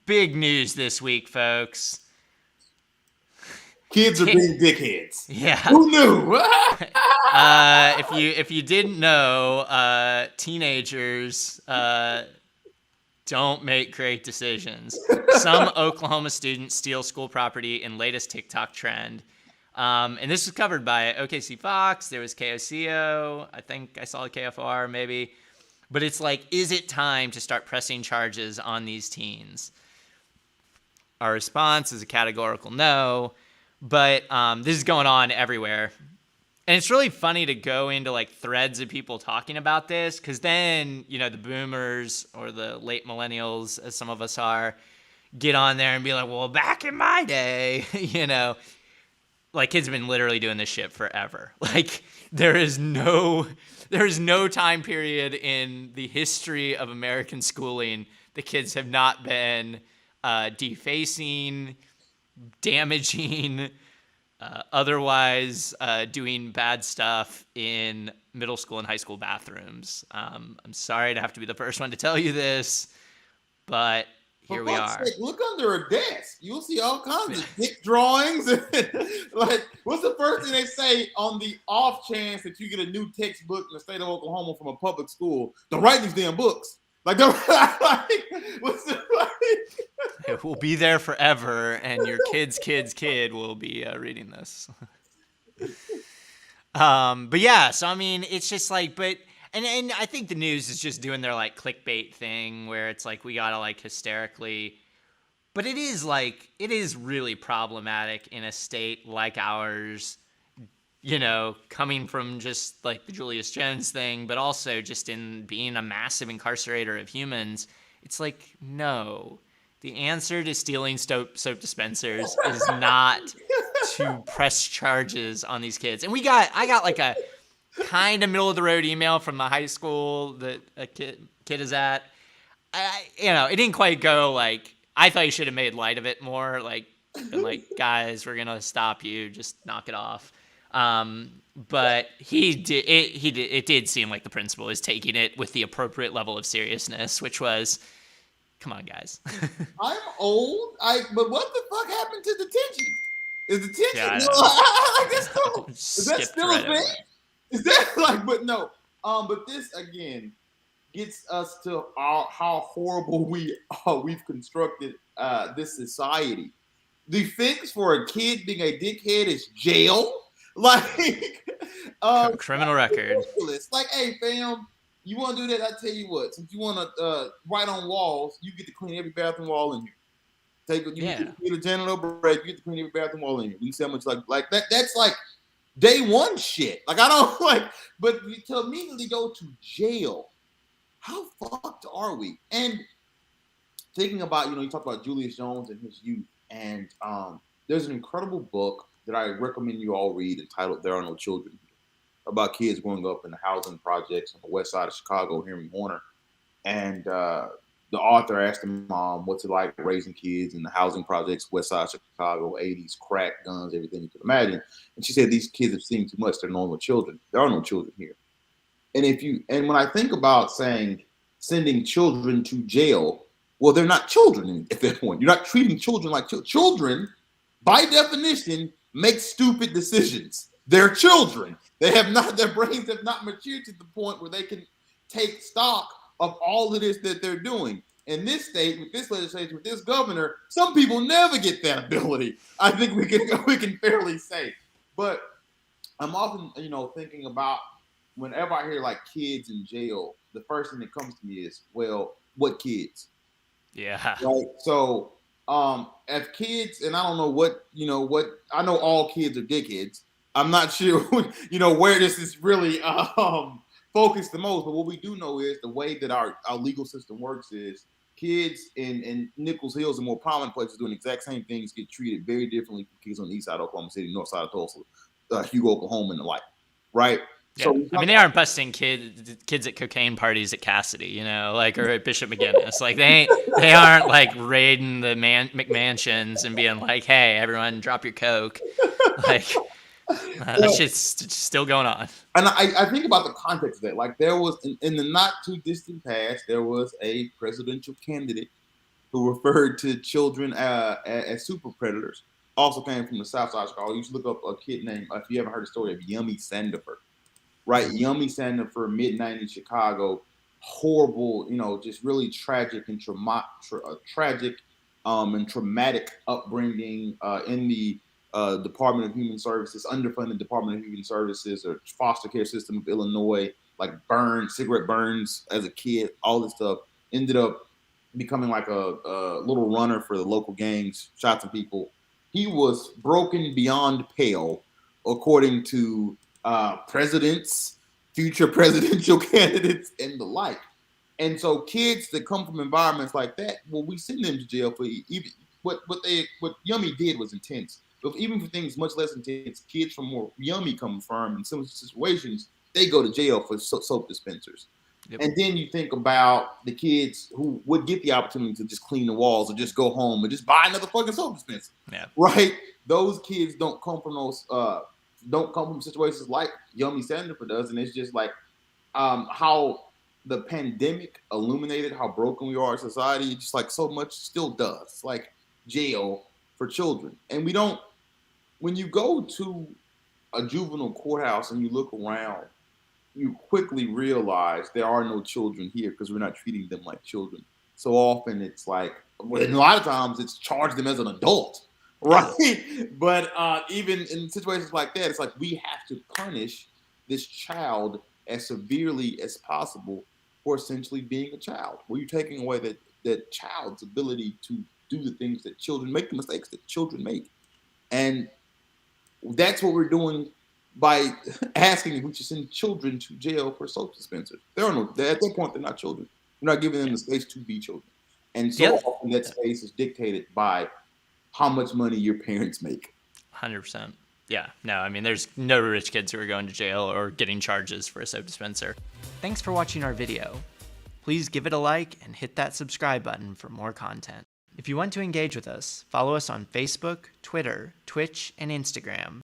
Big news this week, folks. Kids are being dickheads. Yeah. Who knew? If you didn't know, teenagers don't make great decisions. Some Oklahoma students steal school property in latest TikTok trend. And this was covered by OKC Fox. There was KOCO. I think I saw the KFR maybe. But it's like, is it time to start pressing charges on these teens? Our response is a categorical no. But this is going on everywhere. And it's really funny to go into like threads of people talking about this, because then, you know, the boomers or the late millennials, as some of us are, get on there and be like, well, back in my day, you know, like kids have been literally doing this shit forever. Like there is no time period in the history of American schooling the kids have not been defacing, damaging, otherwise doing bad stuff in middle school and high school bathrooms. I'm sorry to have to be the first one to tell you this, but here we are. Sake, look under a desk. You'll see all kinds of dick drawings. Like, what's the first thing they say on the off chance that you get a new textbook in the state of Oklahoma from a public school? Don't write these damn books. Like, what's the, It will be there forever, and your kid's kid will be reading this. But yeah, so I mean, it's just like, but and I think the news is just doing their like clickbait thing where it's like we gotta like hysterically, but it is really problematic in a state like ours, you know, coming from just like the Julius Jones thing, but also just in being a massive incarcerator of humans. It's like, no. The answer to stealing soap dispensers is not to press charges on these kids. And I got like a kind of middle of the road email from the high school that a kid is at. You know, it didn't quite go like, I thought you should have made light of it more. Like, been like, guys, we're gonna stop you. Just knock it off. But it did seem like the principal is taking it with the appropriate level of seriousness, which was, come on, guys. I'm old. But what the fuck happened to detention? Is detention? Yeah, is that still a thing? Is that like? But no. But this again gets us to how horrible we've constructed this society. The fix for a kid being a dickhead is jail. Like criminal record. Like, hey, fam. You want to do that? I tell you what. Since you want to write on walls, you get to clean every bathroom wall in here. Get a janitor break. You get to clean every bathroom wall in here. You see how much like that? That's like day one shit. Like I don't like, but to immediately go to jail. How fucked are we? And thinking about, you talk about Julius Jones and his youth, and there's an incredible book that I recommend you all read entitled "There Are No Children," about kids growing up in the housing projects on the west side of Chicago, Henry Horner. And the author asked the mom, what's it like raising kids in the housing projects, west side of Chicago, 80s, crack, guns, everything you could imagine. And she said, these kids have seen too much. They're normal children. There are no children here. And when I think about sending children to jail, well, they're not children at that point. You're not treating children like children, by definition, make stupid decisions. They're children. Their brains have not matured to the point where they can take stock of all it is that they're doing. In this state, with this legislation, with this governor, some people never get that ability. I think we can fairly say. But I'm often, thinking about whenever I hear like kids in jail, the first thing that comes to me is, well, what kids? Yeah. Right. So, as kids, and I don't know what I know all kids are dickheads. I'm not sure, where this is really focused the most. But what we do know is the way that our legal system works is kids in Nichols Hills and more prominent places doing the exact same things get treated very differently from kids on the east side of Oklahoma City, north side of Tulsa, Hugo, Oklahoma, and the like. Right. Yeah. So I mean, they aren't busting kids at cocaine parties at Cassidy, or at Bishop McGinnis. Like they aren't like raiding the McMansions and being like, "Hey, everyone, drop your coke." Like that shit's still going on. And I think about the context of that. Like there was in the not too distant past, there was a presidential candidate who referred to children as super predators. Also came from the South Side of Chicago. You should look up a kid named, if you haven't heard the story of Yummy Sandifer, right? Yummy Sandifer, mid-90s Chicago, horrible, just really tragic and tragic and traumatic upbringing in the Department of Human Services, underfunded Department of Human Services or foster care system of Illinois, like cigarette burns as a kid, all this stuff. Ended up becoming like a little runner for the local gangs, shot some people. He was broken beyond pale, according to presidents, future presidential candidates, and the like. And so kids that come from environments like that, well, we send them to jail for even what Yummy did was intense. But even for things much less intense, kids from more Yummy come from in similar situations, they go to jail for soap dispensers. Yep. And then you think about the kids who would get the opportunity to just clean the walls or just go home and just buy another fucking soap dispenser. Yeah. Right? Those kids don't come from situations like Yummy Sandifer does. And it's just like how the pandemic illuminated how broken we are as society, just like so much still does. Like jail for children. And when you go to a juvenile courthouse and you look around, you quickly realize there are no children here because we're not treating them like children. So often it's like, and a lot of times it's charge them as an adult, right? But even in situations like that, it's like we have to punish this child as severely as possible for essentially being a child. Where you're taking away that child's ability to do the things that children make, the mistakes that children make. And that's what we're doing by asking if we should send children to jail for soap dispensers. At that point, they're not children. We're not giving them the space to be children. And so often that space is dictated by how much money your parents make. 100%. Yeah. No, I mean, there's no rich kids who are going to jail or getting charges for a soap dispenser. Thanks for watching our video. Please give it a like and hit that subscribe button for more content. If you want to engage with us, follow us on Facebook, Twitter, Twitch, and Instagram.